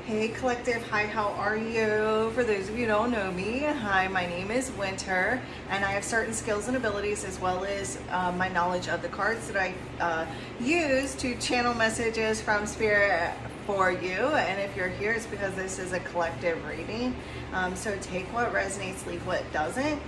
Hey Collective, hi, how are you? For those of you who don't know me, hi, my name is Winter, and I have certain skills and abilities as well as my knowledge of the cards that I use to channel messages from Spirit for you. And if you're here, it's because this is a collective reading. So take what resonates, leave what doesn't.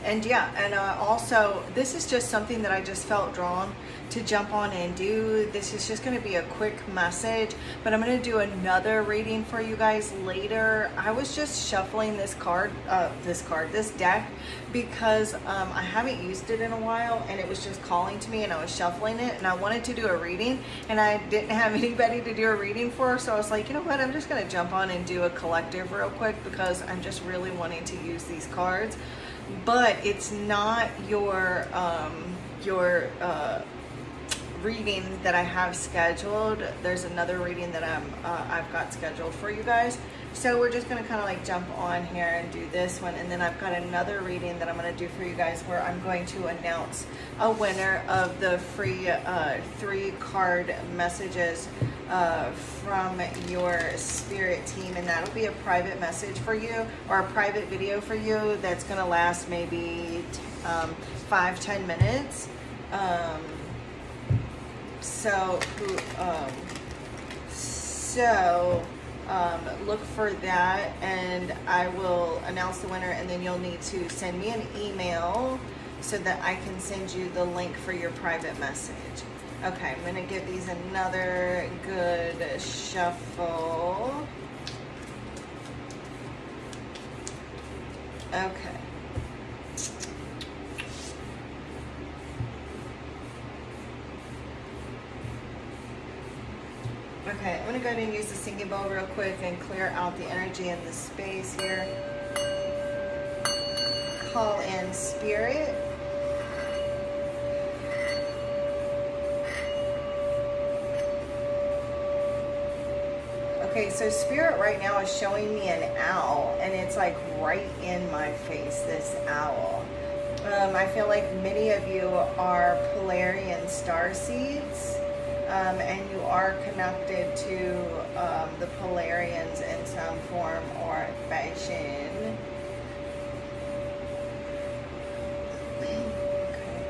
And yeah, and also this is just something that I just felt drawn to jump on and do. This is just going to be a quick message, but I'm going to do another reading for you guys later. I was just shuffling this deck because I haven't used it in a while, and it was just calling to me, and I was shuffling it, and I wanted to do a reading, and I didn't have anybody to do a reading for, so I was like, you know what, I'm just going to jump on and do a collective real quick because I'm just really wanting to use these cards. But it's not your reading that I have scheduled. There's another reading that I've got scheduled for you guys. So we're just gonna kind of like jump on here and do this one, and then I've got another reading that I'm gonna do for you guys where I'm going to announce a winner of the free 3-card messages from your spirit team, and that'll be a private message for you, or a private video for you that's gonna last maybe 5-10 minutes. Look for that, and I will announce the winner, and then you'll need to send me an email so that I can send you the link for your private message. Okay, I'm gonna give these another good shuffle. Okay. Okay, I'm gonna go ahead and use the singing bowl real quick and clear out the energy in the space here. Call in Spirit. Okay, so Spirit right now is showing me an owl, and it's like right in my face, this owl. I feel like many of you are Polarian starseeds. And you are connected to the Polarians in some form or fashion. Okay.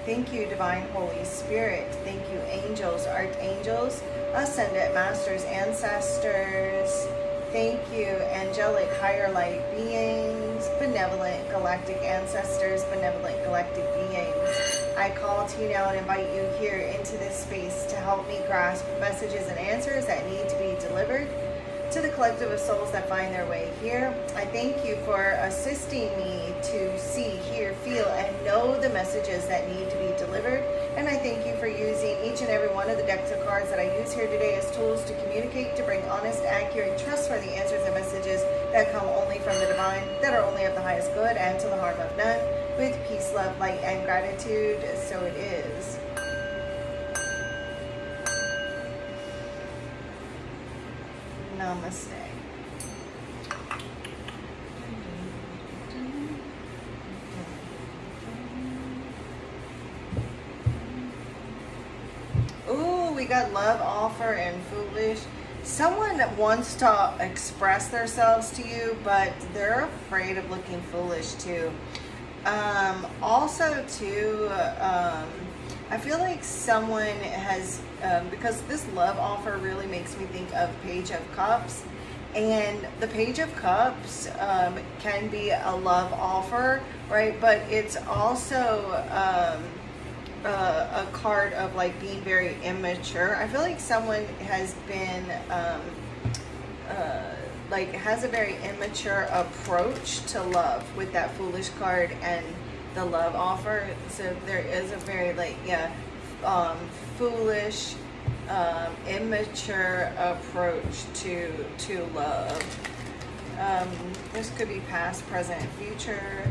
Thank you, Divine Holy Spirit. Thank you, angels, archangels, ascended masters, ancestors. Thank you, angelic higher light beings, benevolent galactic ancestors, benevolent galactic beings. I call to you now and invite you here into this space to help me grasp messages and answers that need to be delivered to the collective of souls that find their way here. I thank you for assisting me to see, hear, feel, and know the messages that need to be delivered. And I thank you for using each and every one of the decks of cards that I use here today as tools to communicate, to bring honest, accurate, trustworthy answers and messages that come only from the divine, that are only of the highest good and to the harm of none, with peace, love, light, and gratitude. So it is. Namaste. Ooh, we got love, offer, and foolish. Someone wants to express themselves to you, but they're afraid of looking foolish too. Also too, I feel like someone has, because this love offer really makes me think of Page of Cups, and the Page of Cups can be a love offer, right? But it's also a card of like being very immature. I feel like someone has been like has a very immature approach to love with that Foolish card and the love offer. So there is a very like foolish, immature approach to love. This could be past, present, future.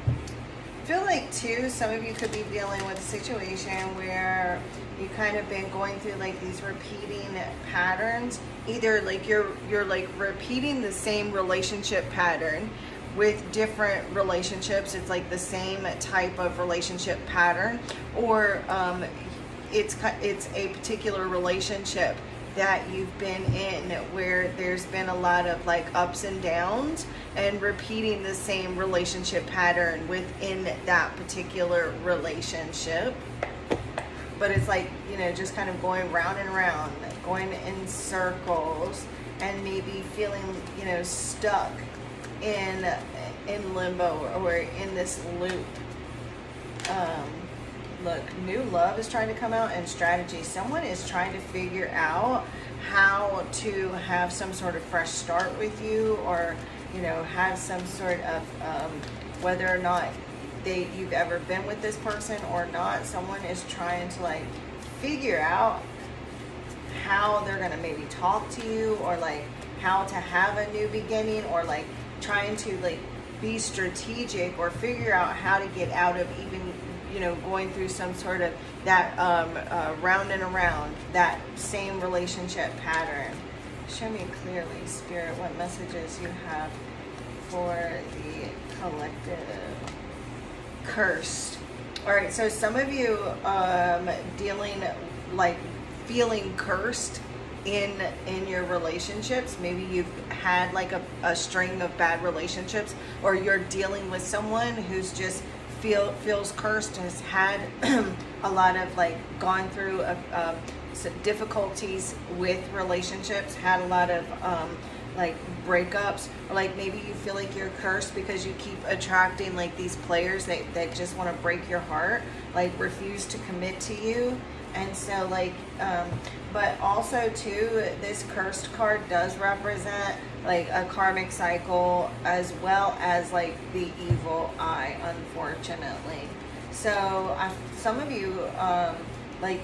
I feel like too, some of you could be dealing with a situation where you kind of been going through like these repeating patterns. Either like you're like repeating the same relationship pattern, with different relationships. It's like the same type of relationship pattern, or it's a particular relationship that you've been in where there's been a lot of like ups and downs, and repeating the same relationship pattern within that particular relationship. But it's like, you know, just kind of going round and round, going in circles, and maybe feeling, you know, stuck in limbo or in this loop. Look, new love is trying to come out, and strategy. Someone is trying to figure out how to have some sort of fresh start with you, or, you know, have some sort of, whether or not you've ever been with this person or not. Someone is trying to like figure out how they're going to maybe talk to you, or like how to have a new beginning, or like trying to like be strategic, or figure out how to get out of even, you know, going through some sort of that round and around, that same relationship pattern. Show me clearly, Spirit, what messages you have for the collective. Cursed. All right, so some of you dealing, like feeling cursed in your relationships. Maybe you've had like a string of bad relationships, or you're dealing with someone who's just feels cursed, has had a lot of like gone through difficulties with relationships, had a lot of like breakups, or like maybe you feel like you're cursed because you keep attracting like these players that just want to break your heart, like refuse to commit to you. And so like but also too, this cursed card does represent like a karmic cycle, as well as like the evil eye, unfortunately. So some of you like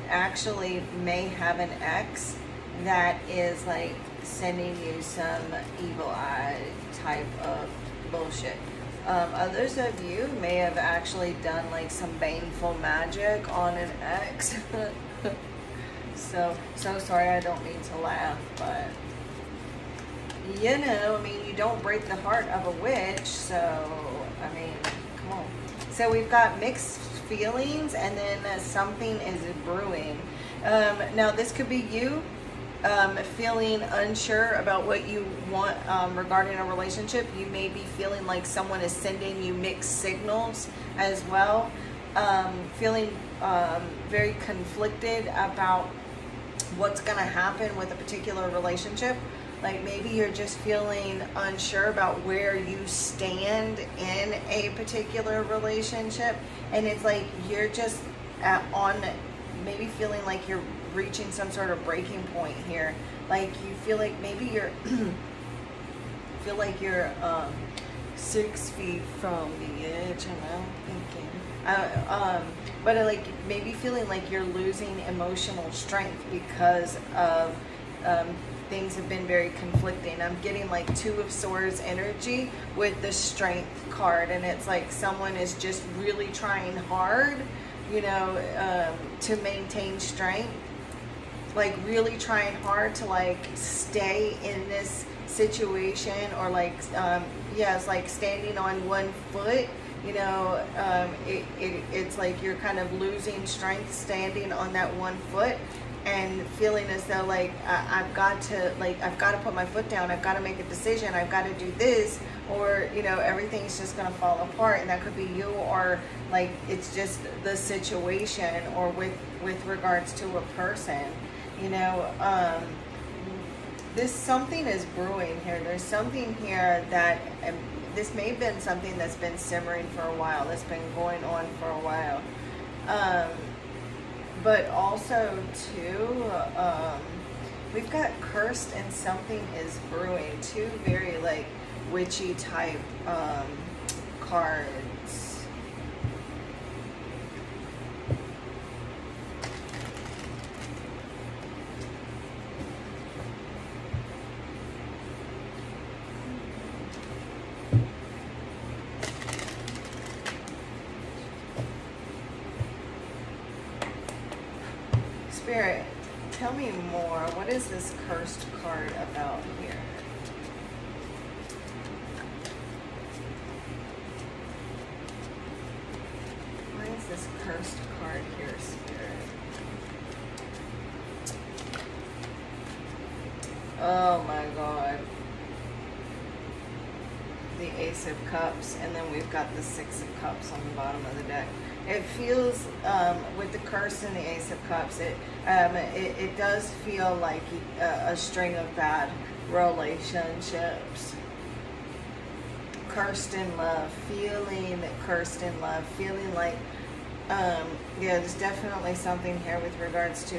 actually may have an ex that is like sending you some evil eye type of bullshit. Others of you may have actually done like some baneful magic on an ex. so sorry, I don't mean to laugh, but you know, I mean, you don't break the heart of a witch, so I mean, come on. So we've got mixed feelings, and then something is brewing. Now this could be you feeling unsure about what you want regarding a relationship. You may be feeling like someone is sending you mixed signals as well. Feeling very conflicted about what's going to happen with a particular relationship. Like maybe you're just feeling unsure about where you stand in a particular relationship, and it's like you're just maybe feeling like you're reaching some sort of breaking point here. Like you feel like maybe you're 6 feet from the edge, and I'm thinking but like maybe feeling like you're losing emotional strength because of things have been very conflicting. I'm getting like 2 of Swords energy with the Strength card, and it's like someone is just really trying hard, you know, to maintain strength, like really trying hard to like stay in this situation, or like it's like standing on one foot, you know. It's like you're kind of losing strength standing on that one foot, and feeling as though like I've got to put my foot down, I've got to make a decision, I've got to do this, or you know, everything's just going to fall apart. And that could be you, or like it's just the situation, or with regards to a person, you know. Something is brewing here. There's something here that this may have been something that's been simmering for a while, that's been going on for a while. But also too, we've got cursed and something is brewing. 2 very like witchy type cards. Spirit, tell me more. What is this cursed card about here? this cursed card here, Spirit? Oh my God. The Ace of Cups, and then we've got the Six of Cups on the bottom of the deck. It feels, with the curse and the Ace of Cups, it does feel like a string of bad relationships. Cursed in love, feeling cursed in love, feeling like, yeah, there's definitely something here with regards to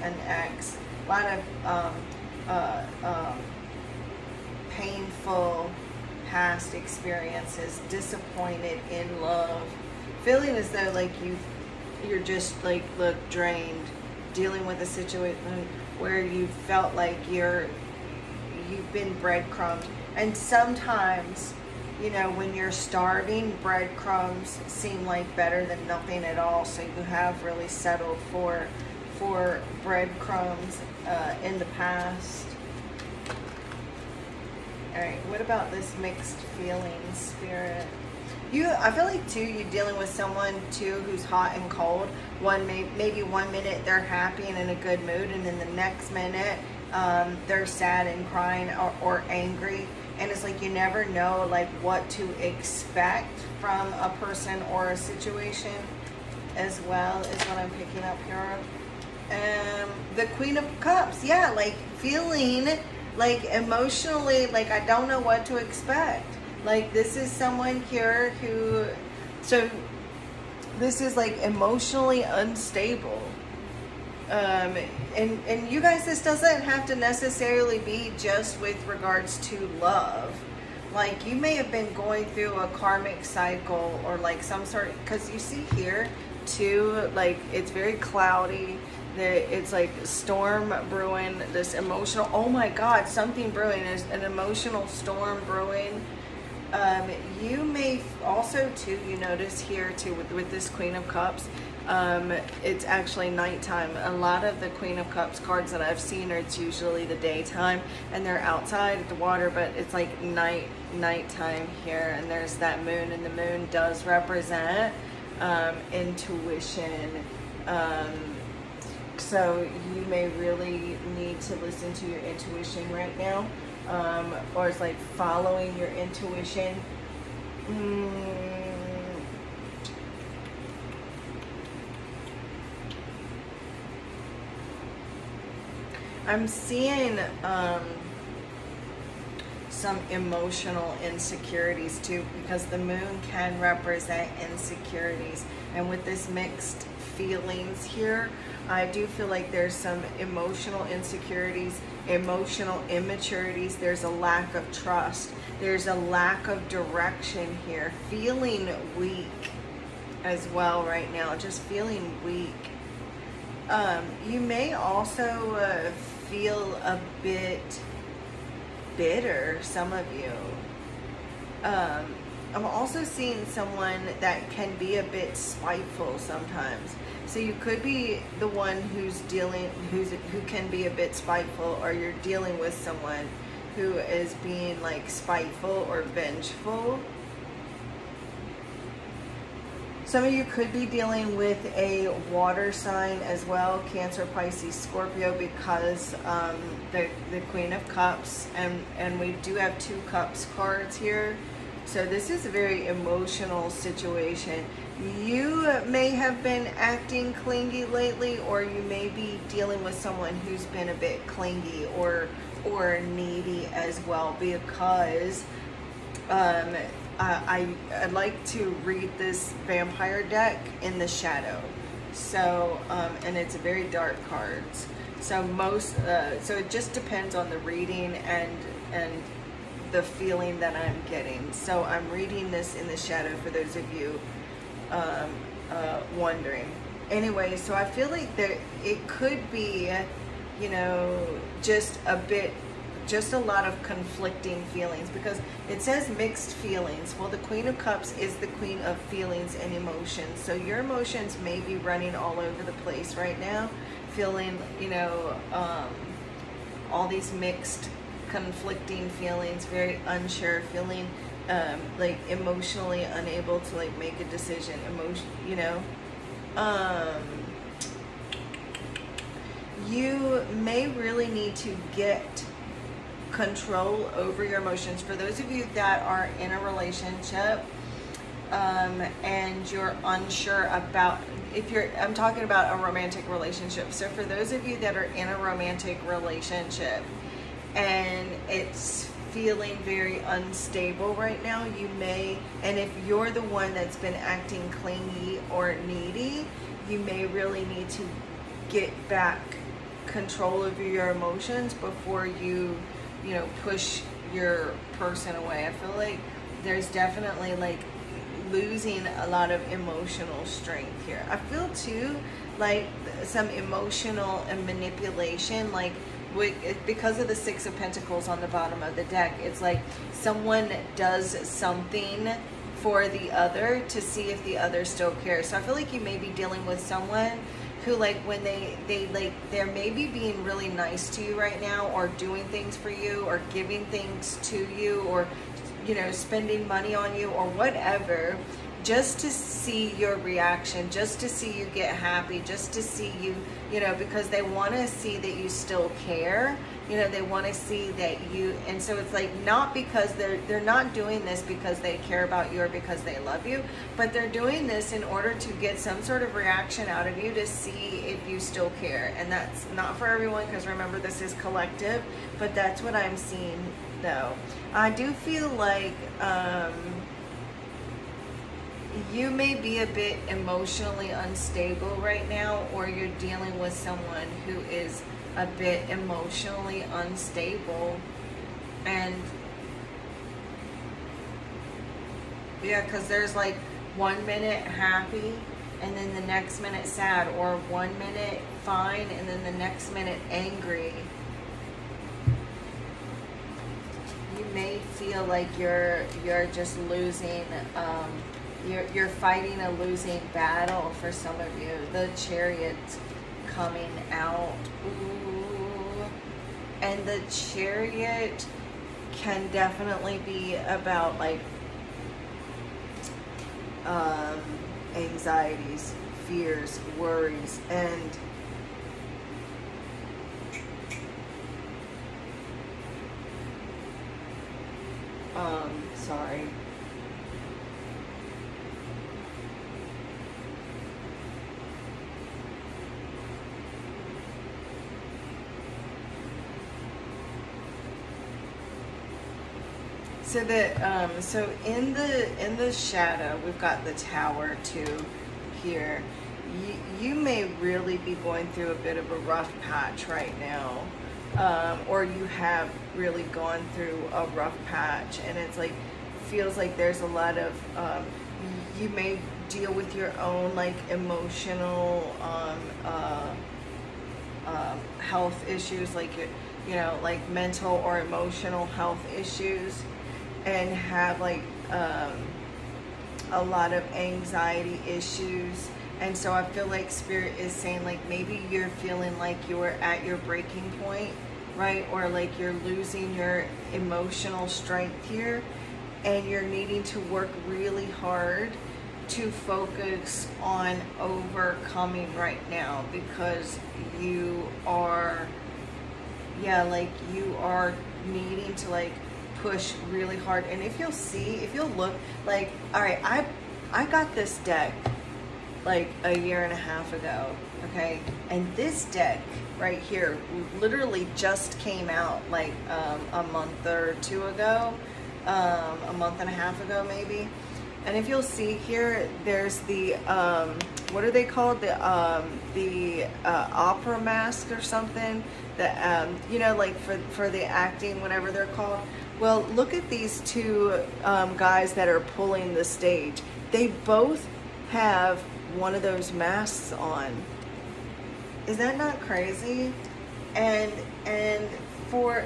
an ex. A lot of painful past experiences, disappointed in love, feeling as though like you're just like, look, drained, dealing with a situation where you felt like you've been breadcrumbed. And sometimes, you know, when you're starving, breadcrumbs seem like better than nothing at all. So you have really settled for breadcrumbs in the past. All right, what about this mixed feelings, Spirit? I feel like too, you're dealing with someone too who's hot and cold. Maybe 1 minute they're happy and in a good mood, and then the next minute they're sad and crying or angry. And it's like you never know like what to expect from a person or a situation, as well, is what I'm picking up here. The Queen of Cups, yeah, like feeling like emotionally, like I don't know what to expect. Like this is someone here who, so this is like emotionally unstable. And you guys, this doesn't have to necessarily be just with regards to love. Like you may have been going through a karmic cycle or like some sort, because you see here too, like it's very cloudy. It's like storm brewing, this emotional, oh my God, something brewing, is an emotional storm brewing. You may also too, you notice here too with this Queen of Cups, it's actually nighttime. A lot of the Queen of Cups cards that I've seen, it's usually the daytime and they're outside at the water, but it's like nighttime here, and there's that moon, and the moon does represent intuition. So you may really need to listen to your intuition right now, or it's like following your intuition. I'm seeing some emotional insecurities too, because the moon can represent insecurities, and with this mixed feelings here, I do feel like there's some emotional insecurities, emotional immaturities. There's a lack of trust. There's a lack of direction here. Feeling weak as well right now, just feeling weak. You may also feel a bit bitter, some of you. I'm also seeing someone that can be a bit spiteful sometimes. So you could be the one who can be a bit spiteful, or you're dealing with someone who is being like spiteful or vengeful. Some of you could be dealing with a water sign as well, Cancer, Pisces, Scorpio, because the Queen of Cups, and we do have 2 Cups cards here. So this is a very emotional situation. You may have been acting clingy lately, or you may be dealing with someone who's been a bit clingy or needy as well, because I'd like to read this vampire deck in the shadow. So, and it's very dark cards. So so it just depends on the reading and the feeling that I'm getting. So I'm reading this in the shadow for those of you wondering. Anyway, so I feel like it could be, you know, just a lot of conflicting feelings, because it says mixed feelings. Well, the Queen of Cups is the queen of feelings and emotions. So your emotions may be running all over the place right now, feeling, you know, all these mixed, conflicting feelings, very unsure, feeling like emotionally unable to like make a decision, you know. You may really need to get control over your emotions. For those of you that are in a relationship, and you're unsure about, I'm talking about a romantic relationship. So for those of you that are in a romantic relationship and it's feeling very unstable right now, you may, and if you're the one that's been acting clingy or needy, you may really need to get back control over your emotions before you know, push your person away. I feel like there's definitely like losing a lot of emotional strength here. I feel too like some emotional and manipulation, like because of the Six of Pentacles on the bottom of the deck. It's like someone does something for the other to see if the other still cares. So I feel like you may be dealing with someone who, like, when they like, they're maybe being really nice to you right now, or doing things for you, or giving things to you, or, you know, spending money on you or whatever, just to see your reaction, just to see you get happy, just to see you, you know, because they want to see that you still care. You know, they want to see that you, and so it's like, not because they're not doing this because they care about you or because they love you, but they're doing this in order to get some sort of reaction out of you to see if you still care. And that's not for everyone, because remember, this is collective, but that's what I'm seeing though. I do feel like you may be a bit emotionally unstable right now, or you're dealing with someone who is a bit emotionally unstable. And yeah, because there's like 1 minute happy and then the next minute sad, or 1 minute fine and then the next minute angry. You may feel like you're just losing, you're fighting a losing battle for some of you. The Chariot coming out. Ooh. And the Chariot can definitely be about like anxieties, fears, worries, and sorry. So that so in the shadow, we've got the Tower too here. You may really be going through a bit of a rough patch right now, or you have really gone through a rough patch, and it's like, feels like there's a lot of you may deal with your own like emotional health issues, like, you know, like mental or emotional health issues, and have like a lot of anxiety issues. And so I feel like Spirit is saying, like, maybe you're feeling like you're at your breaking point, right? Or like you're losing your emotional strength here, and you're needing to work really hard to focus on overcoming right now, because you are, yeah, like you are needing to like push really hard. And if you'll look, like, all right, I got this deck like a year and a half ago, okay, and this deck right here literally just came out like a month or two ago, a month and a half ago maybe. And if you'll see here, there's the what are they called, the opera mask or something, that you know, like for the acting, whatever they're called. Well, look at these two guys that are pulling the stage. They both have one of those masks on. Is that not crazy? And for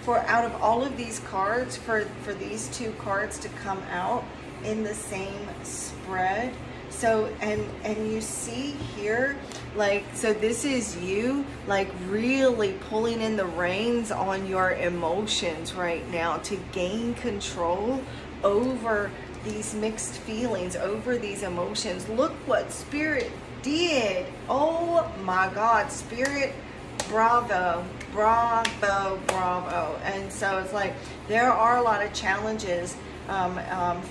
out of all of these cards, for these two cards to come out in the same spread, so and you see here, like, so this is you like really pulling in the reins on your emotions right now to gain control over these mixed feelings, over these emotions. Look what Spirit did. Oh my God, Spirit, bravo, bravo, bravo. And so it's like there are a lot of challenges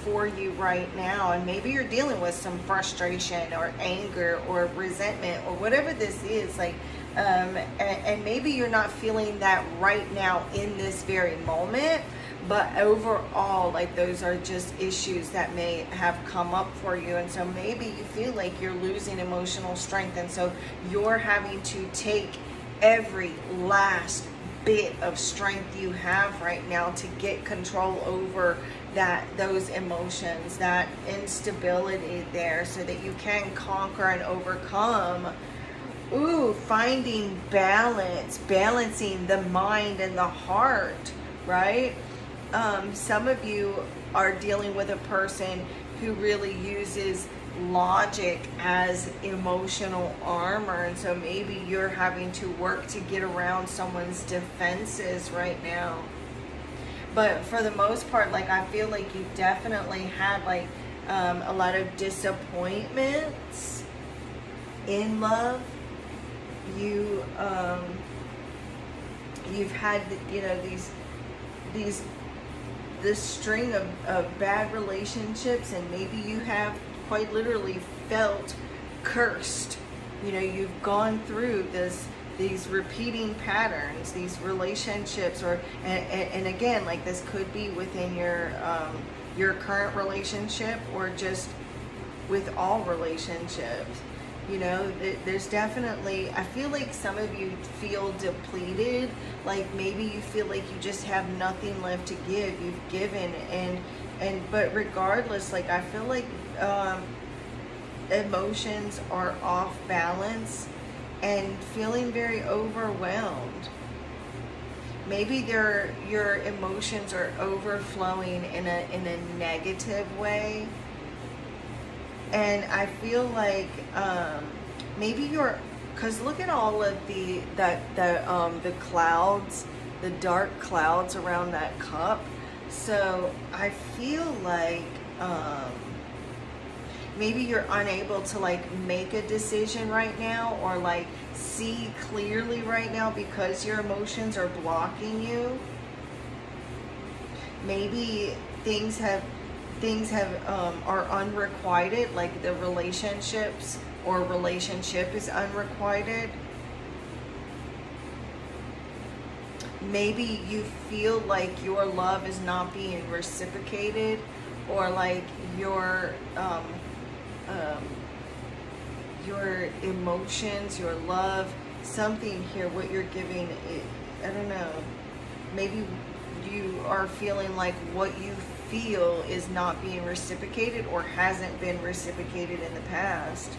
for you right now, and maybe you're dealing with some frustration or anger or resentment or whatever this is, like and maybe you're not feeling that right now in this very moment, but overall, like, those are just issues that may have come up for you. And so maybe you feel like you're losing emotional strength, and so you're having to take every last bit of strength you have right now to get control over those emotions, that instability there, so that you can conquer and overcome. Finding balance, balancing the mind and the heart, right? Some of you are dealing with a person who really uses logic as emotional armor, and so maybe you're having to work to get around someone's defenses right now. But for the most part, like, I feel like you definitely had like a lot of disappointments in love. You've had, you know, this string of bad relationships, and maybe you have quite literally felt cursed. You know, you've gone through these repeating patterns, these relationships, and again, like, this could be within your current relationship, or just with all relationships. You know, there's definitely, I feel like some of you feel depleted, like maybe you feel like you just have nothing left to give. You've given, but regardless, like, I feel like emotions are off balance and feeling very overwhelmed. Maybe your emotions are overflowing in a negative way. And I feel like maybe because look at all of the clouds, the dark clouds around that cup. So I feel like maybe you're unable to like make a decision right now, or like see clearly right now because your emotions are blocking you. Maybe things are unrequited, like the relationships or relationship is unrequited. Maybe you feel like your love is not being reciprocated, or like your emotions, your love, something here, what you're giving, I don't know. Maybe you are feeling like what you feel is not being reciprocated or hasn't been reciprocated in the past.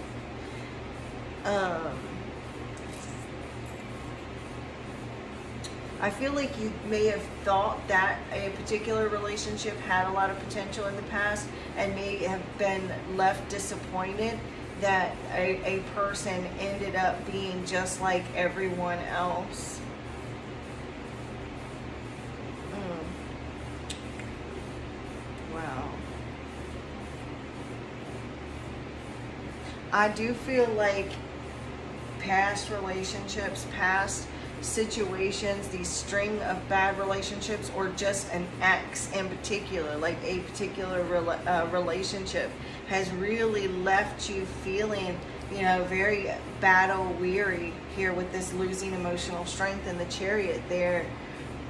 I feel like you may have thought that a particular relationship had a lot of potential in the past, and may have been left disappointed that a person ended up being just like everyone else. Wow. I do feel like past relationships, past situations, these string of bad relationships, or just an ex in particular, like a particular relationship, has really left you feeling, you know, very battle weary here with this losing emotional strength in the Chariot there.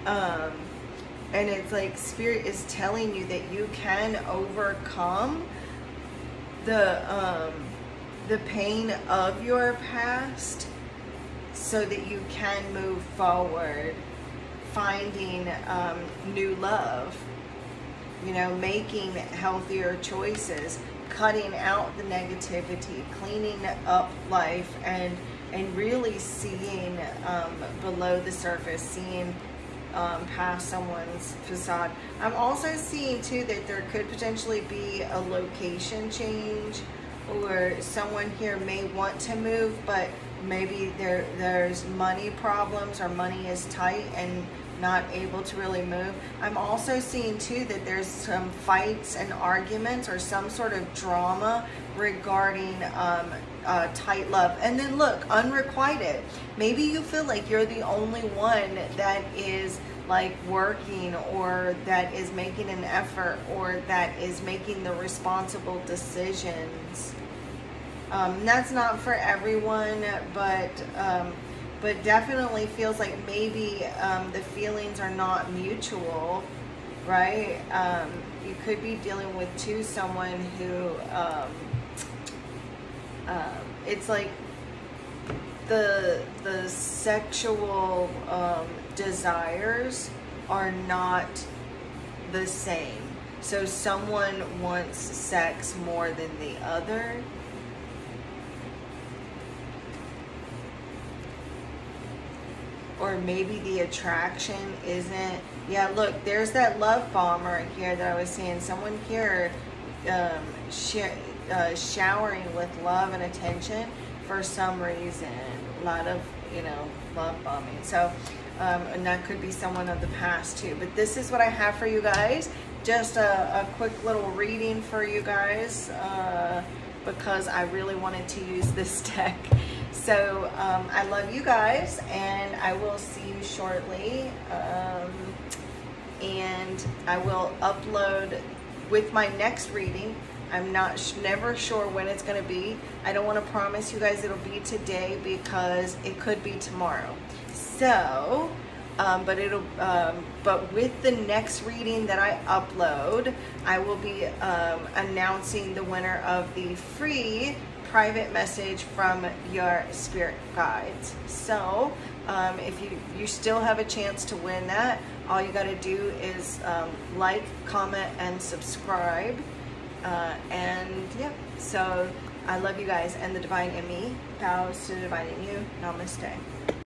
And it's like Spirit is telling you that you can overcome the pain of your past, so that you can move forward, finding new love, you know, making healthier choices, cutting out the negativity, cleaning up life, and really seeing below the surface, seeing past someone's facade. I'm also seeing too that there could potentially be a location change, or someone here may want to move, but maybe there's money problems, or money is tight, and not able to really move. I'm also seeing too that there's some fights and arguments or some sort of drama regarding tight love. And then look, unrequited. Maybe you feel like you're the only one that is like working, or that is making an effort, or that is making the responsible decisions. That's not for everyone, but definitely feels like maybe the feelings are not mutual, right? You could be dealing with someone who it's like the sexual desires are not the same. So someone wants sex more than the other. Or maybe the attraction isn't. Yeah, look, there's that love bomb right here that I was saying. Someone here showering with love and attention for some reason. A lot of, love bombing. So, and that could be someone of the past too. But this is what I have for you guys. Just a quick little reading for you guys because I really wanted to use this deck. So I love you guys, and I will see you shortly. And I will upload with my next reading. I'm never sure when it's going to be. I don't want to promise you guys it'll be today because it could be tomorrow. So, but with the next reading that I upload, I will be announcing the winner of the free private message from your spirit guides. So if you still have a chance to win that, all you got to do is like, comment, and subscribe. And yeah, so I love you guys, and the divine in me bows to the divine in you. Namaste.